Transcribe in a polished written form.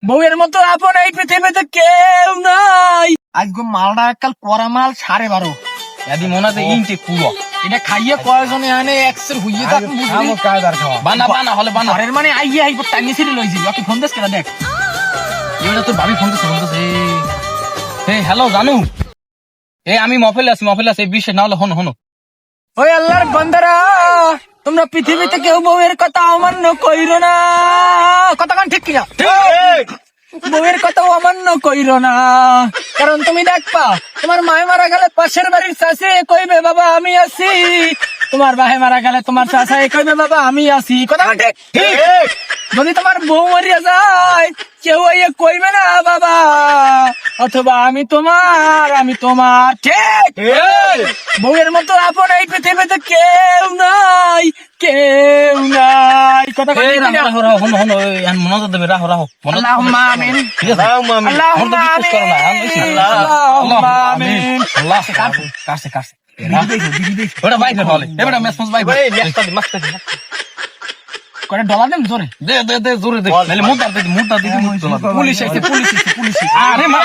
বউয়ের মতো আপন এই পৃথিবীতে কেউ নাই। আজকে মালটা কাল পরা মাল 12.5 এদি মনাতে ইনতে কুলো এটা খাইয়ে কয়জনে আনে এক্সের হইয়ে থাক খামো কায়দার খাওয়া বানা বানা হলে বানা ঘরের মানে আইয়ে আইব টাইনি ছিড়ে লইছি ওকে ফোন দিস কেন দেখ এটা তোর ভাবি ফোন করছে হে হ্যালো জানু আমি মফেলে আছি এই বিষয় না হলে হনো হনো ওই আল্লাহর বান্দারা, তোমরা পৃথিবীতে কেউ বউয়ের কথা অমান্য কইরো না। কতক্ষণ ঠিক কিনা? বউয়ের কথা অমান্য কইরো না, কারণ তুমি দেখবা তোমার মায় মারা গেলে পাশের বাড়ির চাষে কইবে বাবা আমি আছি, তোমার ভাই মারা গেলে তোমার চাষা কইবে বাবা আমি আছি। কতক্ষণ ঠিক? যদি তোমার বউ মরিয়া যায় কেউ কইবে না বাবা অথবা আমি তোমার ঠিক। বউয়ের মতো আপন এই পৃথিবীতে কেউ নাই। কথা হনো হনো মনোযোগ দেবে রাহো রাহো আল্লাহুম্মা আমিন। ঠিক আছে আল্লাহুম্মা আমিন। আল্লাহুম্মা আমিন। আল্লাহ কাছে কাছে ওটা বাইক হলে এবারে মেসেজ বাইক করে ডলা দেন জোরে দে জোরে দে নালে মুদ্রা দিদি পুলিশ আইছে পুলিশ আরে মা